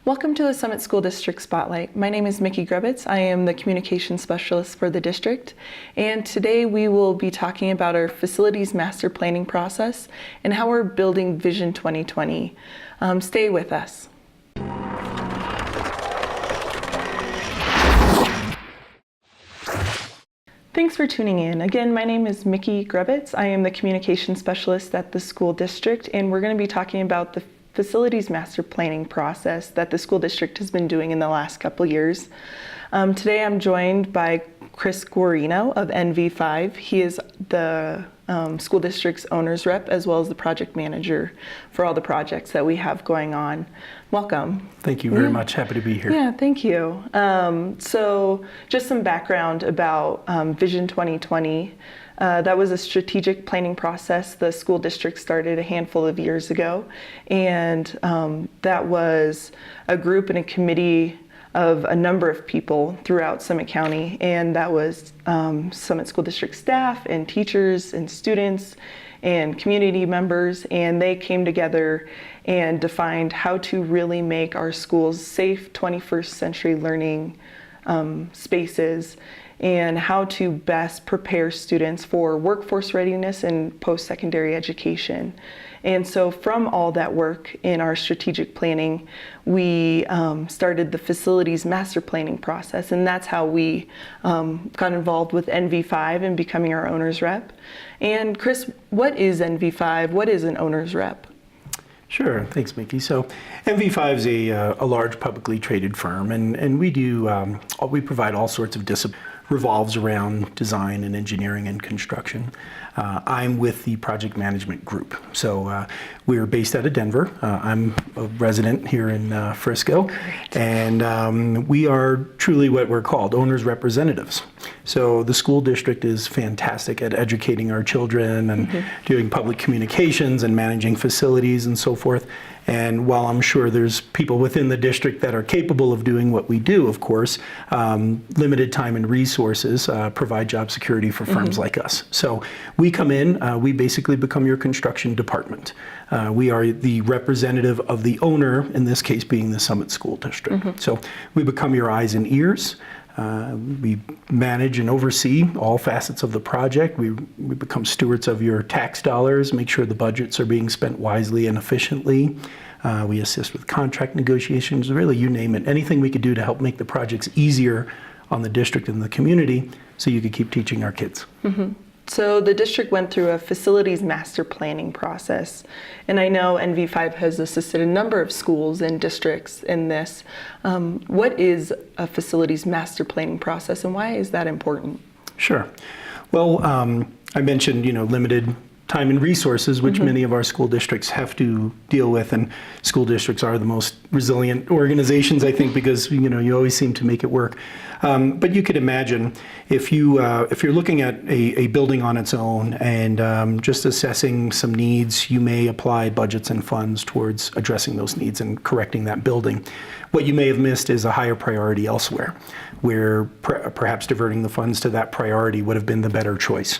Welcome to the Summit School District Spotlight. My name is Mikki Grebetz. I am the Communications Specialist for the district, and today we will be talking about our facilities master planning process and how we're building Vision 2020. Stay with us. Thanks for tuning in. Again, my name is Mikki Grebetz. I am the Communications Specialist at the school district, and we're going to be talking about the facilities master planning process that the school district has been doing in the last couple years. Today I'm joined by Chris Guarino of NV5. He is the school district's owner's rep as well as the project manager for all the projects that we have going on. Welcome. Thank you very much. Happy to be here. Yeah, thank you. So just some background about Vision 2020. That was a strategic planning process the school district started a handful of years ago, and that was a group and a committee of a number of people throughout Summit County, and that was Summit School District staff and teachers and students and community members, and they came together and defined how to really make our schools safe 21st century learning spaces, and how to best prepare students for workforce readiness and post-secondary education. And so from all that work in our strategic planning, we started the facilities master planning process, and that's how we got involved with NV5 and becoming our owner's rep. And Chris, what is NV5? What is an owner's rep? Sure, thanks, Mikki. So NV5 is a large publicly traded firm, and we provide all sorts of disciplines. Revolves around design and engineering and construction. I'm with the project management group. So we're based out of Denver. I'm a resident here in Frisco. Great. And we are truly what we're called, owners' representatives. So the school district is fantastic at educating our children and doing public communications and managing facilities and so forth. And while I'm sure there's people within the district that are capable of doing what we do, of course, limited time and resources provide job security for firms like us. So we come in, we basically become your construction department. We are the representative of the owner, in this case being the Summit School District. So we become your eyes and ears. We manage and oversee all facets of the project. We become stewards of your tax dollars, make sure the budgets are being spent wisely and efficiently. We assist with contract negotiations, really you name it. Anything we could do to help make the projects easier on the district and the community so you could keep teaching our kids. So the district went through a facilities master planning process, and I know NV5 has assisted a number of schools and districts in this. What is a facilities master planning process, and why is that important? Sure. Well, I mentioned, limited time and resources, which many of our school districts have to deal with, and school districts are the most resilient organizations, I think, because you always seem to make it work. But you could imagine if you're looking at a building on its own and just assessing some needs, you may apply budgets and funds towards addressing those needs and correcting that building. What you may have missed is a higher priority elsewhere, where perhaps diverting the funds to that priority would have been the better choice.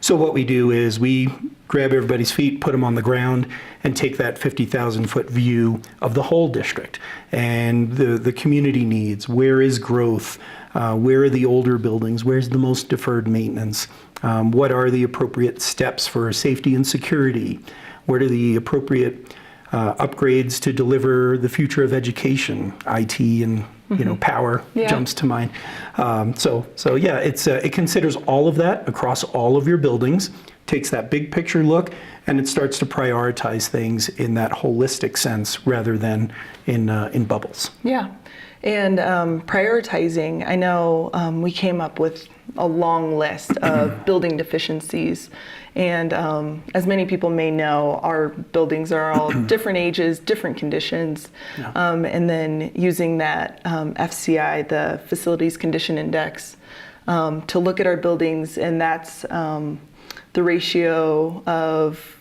So what we do is we grab everybody's feet, put them on the ground, and take that 50,000-foot view of the whole district and the community needs. Where is growth? Where are the older buildings? Where's the most deferred maintenance? What are the appropriate steps for safety and security? What are the appropriate upgrades to deliver the future of education? IT and power jumps to mind. So yeah, it considers all of that across all of your buildings, takes that big picture look, and it starts to prioritize things in that holistic sense rather than in bubbles. Yeah, and prioritizing, I know we came up with a long list of building deficiencies, and as many people may know, our buildings are all different ages, different conditions, and then using that FCI, the Facilities Condition Index, to look at our buildings, and that's the ratio of,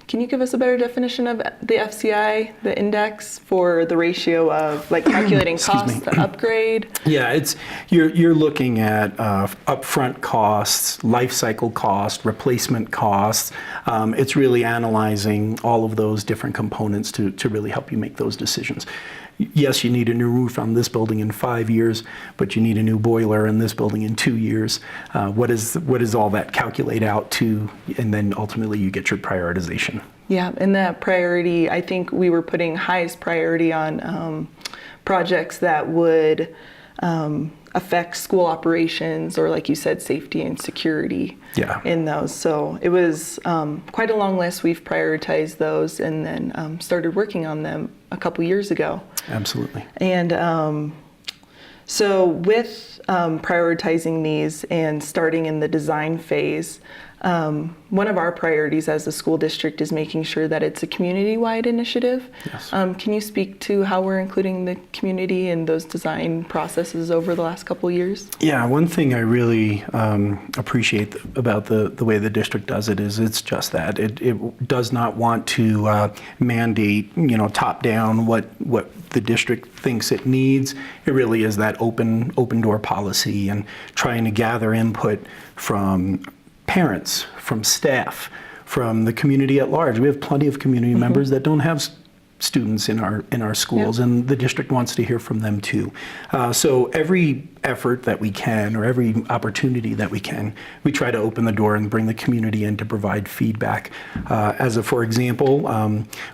can you give us a better definition of the FCI, the index, for the ratio of like calculating costs to upgrade? Yeah, you're looking at upfront costs, life cycle costs, replacement costs. It's really analyzing all of those different components to really help you make those decisions. yes, you need a new roof on this building in 5 years, but you need a new boiler in this building in 2 years. What does all that calculate out to? And then ultimately you get your prioritization. Yeah, and that priority, I think we were putting highest priority on projects that would affect school operations, or like you said, safety and security in those. So it was quite a long list. We've prioritized those and then started working on them a couple years ago. Absolutely. And so with prioritizing these and starting in the design phase, one of our priorities as a school district is making sure that it's a community-wide initiative. Yes. Can you speak to how we're including the community in those design processes over the last couple years? Yeah, one thing I really appreciate about the way the district does it is it's just that. It does not want to mandate, top down what the district thinks it needs. It really is that open door policy and trying to gather input from parents, from staff, from the community at large. We have plenty of community members that don't have students in our schools, and the district wants to hear from them too. So every effort that we can, or every opportunity that we can, we try to open the door and bring the community in to provide feedback. For example,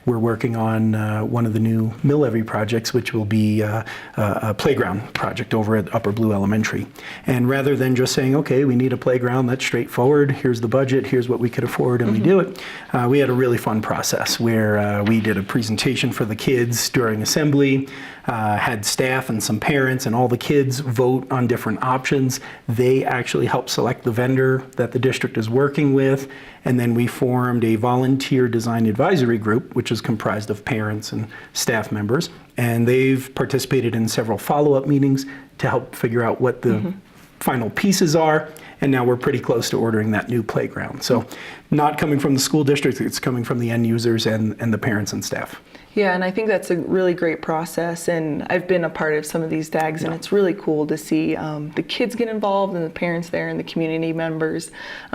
we're working on one of the new Levy projects, which will be a playground project over at Upper Blue Elementary. And rather than just saying, okay, we need a playground, that's straightforward, here's the budget, here's what we could afford, and we do it, we had a really fun process where we did a presentation for the kids during assembly, had staff and some parents and all the kids vote on different options. They actually helped select the vendor that the district is working with, and then we formed a volunteer design advisory group, which is comprised of parents and staff members, and they've participated in several follow-up meetings to help figure out what the final pieces are, and now we're pretty close to ordering that new playground. So not coming from the school district, it's coming from the end users and the parents and staff. Yeah, and I think that's a really great process, and I've been a part of some of these DAGs, and it's really cool to see the kids get involved and the parents there and the community members,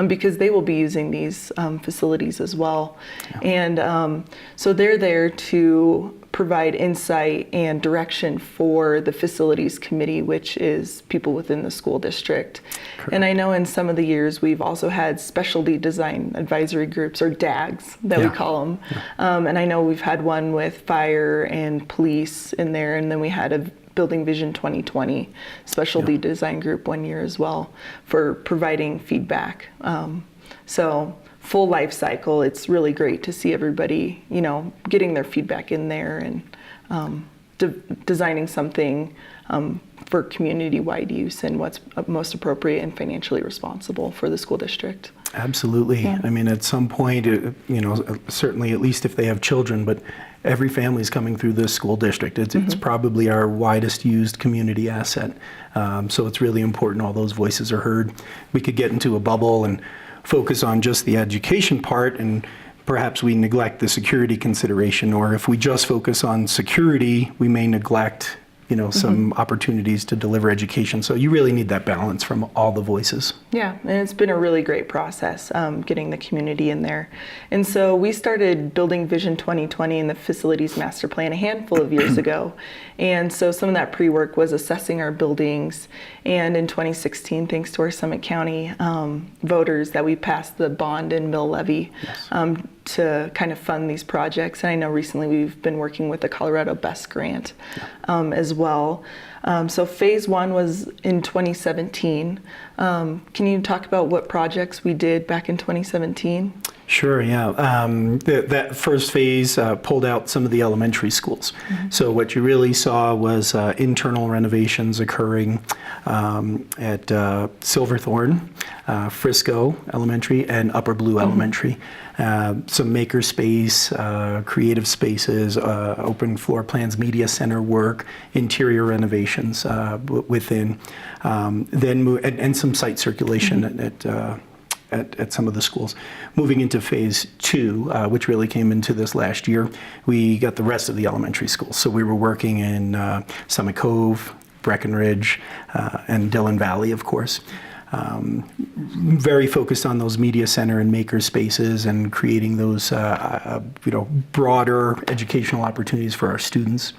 because they will be using these facilities as well. And so they're there to provide insight and direction for the facilities committee, which is people within the school district. Correct. And I know in some of the years we've also had specialty design advisory groups, or DAGs that we call them. And I know we've had one with fire and police in there, and then we had a Building Vision 2020 specialty design group one year as well for providing feedback. So full life cycle, it's really great to see everybody, getting their feedback in there and designing something for community-wide use and what's most appropriate and financially responsible for the school district. Absolutely. Yeah. I mean, at some point, certainly at least if they have children, but every family is coming through this school district. It's probably our widest used community asset. So it's really important all those voices are heard. We could get into a bubble and focus on just the education part, and perhaps we neglect the security consideration, or if we just focus on security, we may neglect some opportunities to deliver education. So you really need that balance from all the voices. Yeah, and it's been a really great process getting the community in there. And so we started Building Vision 2020 in the Facilities Master Plan a handful of years ago. And so some of that pre-work was assessing our buildings. And in 2016, thanks to our Summit County voters, that we passed the bond and mill levy to kind of fund these projects. And I know recently we've been working with the Colorado BEST grant as well. So phase one was in 2017. Can you talk about what projects we did back in 2017? Sure, yeah. That first phase pulled out some of the elementary schools. So what you really saw was internal renovations occurring at Silverthorne, Frisco Elementary, and Upper Blue Elementary. Some maker space, creative spaces, open floor plans, media center work, interior renovations within, and some site circulation at some of the schools. Moving into phase two, which really came into this last year, we got the rest of the elementary schools. So we were working in Summit Cove, Breckenridge, and Dillon Valley, of course. Very focused on those media center and maker spaces and creating those broader educational opportunities for our students.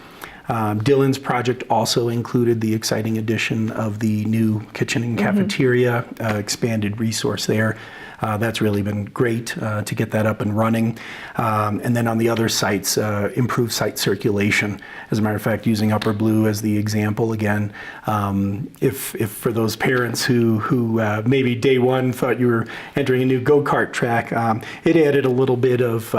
Dylan's project also included the exciting addition of the new kitchen and cafeteria, expanded resource there. That's really been great to get that up and running. And then on the other sites, improved site circulation. As a matter of fact, using Upper Blue as the example again, if for those parents who maybe day one thought you were entering a new go-kart track, it added a little bit of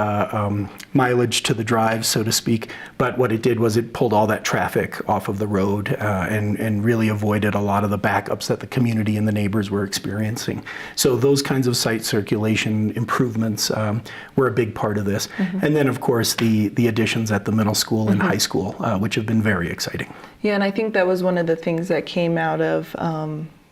mileage to the drive, so to speak. But what it did was it pulled all that traffic off of the road and really avoided a lot of the backups that the community and the neighbors were experiencing. So those kinds of site circulation improvements were a big part of this. And then, of course, the additions at the middle school and high school, which have been very exciting. Yeah, and I think that was one of the things that came out of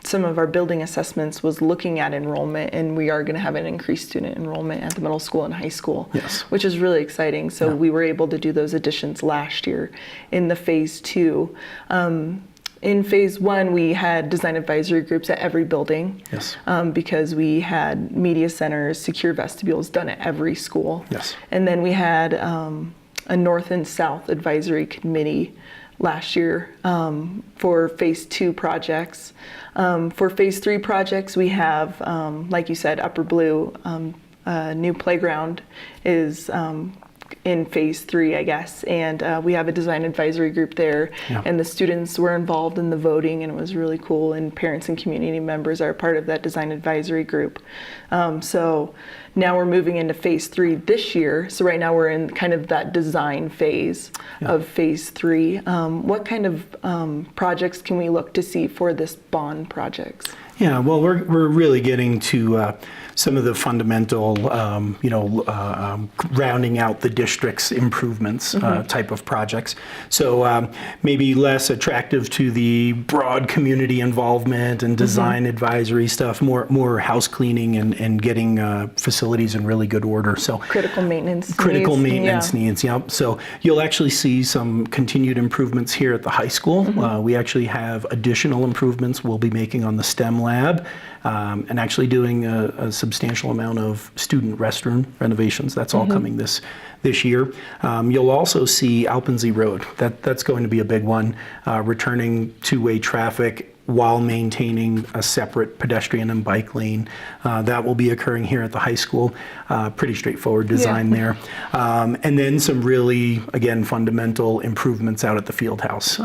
some of our building assessments was looking at enrollment, and we are going to have an increased student enrollment at the middle school and high school, yes, which is really exciting. So we were able to do those additions last year in the phase 2. In phase 1, we had design advisory groups at every building, yes, because we had media centers, secure vestibules done at every school. Yes. And then we had a north and south advisory committee last year for phase 2 projects. For phase 3 projects, we have, like you said, Upper Blue, new playground is in phase 3, I guess, and we have a design advisory group there, and the students were involved in the voting, and it was really cool, and parents and community members are part of that design advisory group. So now we're moving into phase 3 this year, so right now we're in kind of that design phase of phase 3. What kind of projects can we look to see for this bond projects? Yeah, well, we're really getting to some of the fundamental, rounding out the district's improvements type of projects. So maybe less attractive to the broad community involvement and design advisory stuff, more house cleaning and getting facilities in really good order. So critical maintenance needs, yep. So you'll actually see some continued improvements here at the high school. We actually have additional improvements we'll be making on the STEM lab, and actually doing a substantial amount of student restroom renovations. That's all coming this year. You'll also see Alpensee Road. That's going to be a big one, returning two-way traffic while maintaining a separate pedestrian and bike lane. That will be occurring here at the high school. Pretty straightforward design there. And then some really, again, fundamental improvements out at the field house,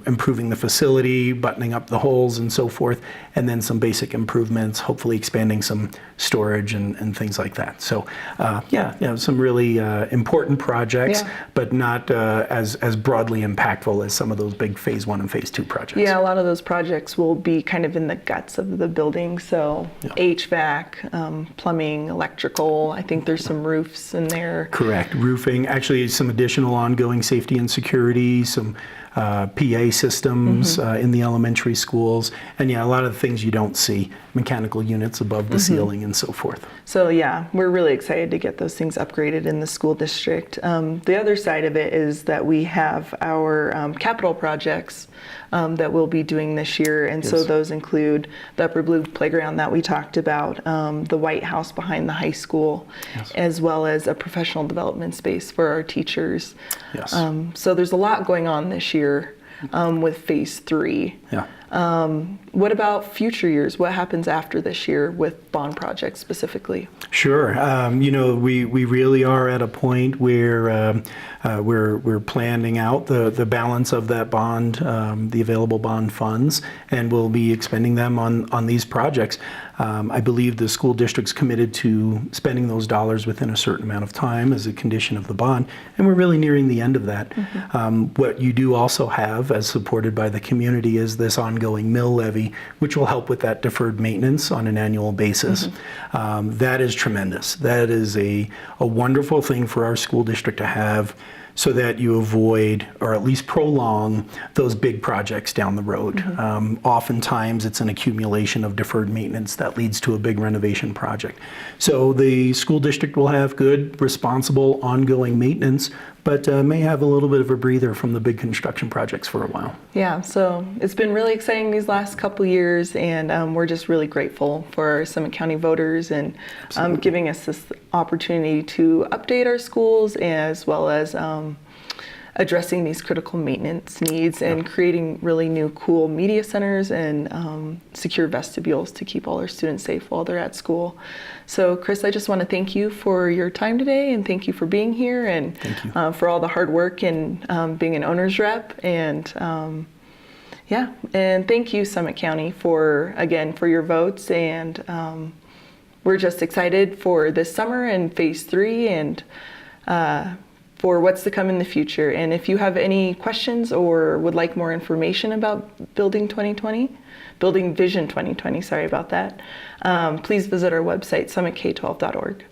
improving the facility, buttoning up the holes and so forth, and then some basic improvements, hopefully expanding some storage and things like that. So some really important projects, but not as broadly impactful as some of those big phase 1 and phase 2 projects. Yeah, a lot of those projects will be kind of in the guts of the building. So HVAC, plumbing, electrical, I think there's some roofs in there. Correct. Roofing, actually some additional ongoing safety and security, some PA systems in the elementary schools, and a lot of the things you don't see, mechanical units above the ceiling and so forth. So we're really excited to get those things upgraded in the school district. The other side of it is that we have our capital projects that we'll be doing this year, and so those include the Upper Blue playground that we talked about, the White House behind the high school, as well as a professional development space for our teachers. So there's a lot going on this year with phase 3. What about future years? What happens after this year with bond projects specifically? Sure. We really are at a point where we're planning out the balance of that bond, the available bond funds, and we'll be expending them on these projects. I believe the school district's committed to spending those dollars within a certain amount of time as a condition of the bond, and we're really nearing the end of that. What you do also have, as supported by the community, is this ongoing mill levy, which will help with that deferred maintenance on an annual basis. That is tremendous. That is a wonderful thing for our school district to have, so that you avoid, or at least prolong, those big projects down the road. Oftentimes it's an accumulation of deferred maintenance that leads to a big renovation project. So the school district will have good, responsible, ongoing maintenance, but may have a little bit of a breather from the big construction projects for a while. Yeah, so it's been really exciting these last couple years, and we're just really grateful for our Summit County voters and giving us this opportunity to update our schools, as well as addressing these critical maintenance needs and creating really new cool media centers and secure vestibules to keep all our students safe while they're at school. So Chris, I just want to thank you for your time today, and thank you for being here, and for all the hard work and being an owner's rep. And and thank you, Summit County, for your votes. And we're just excited for this summer and phase 3 and for what's to come in the future. And if you have any questions or would like more information about Building Vision 2020, sorry about that, please visit our website, summitk12.org.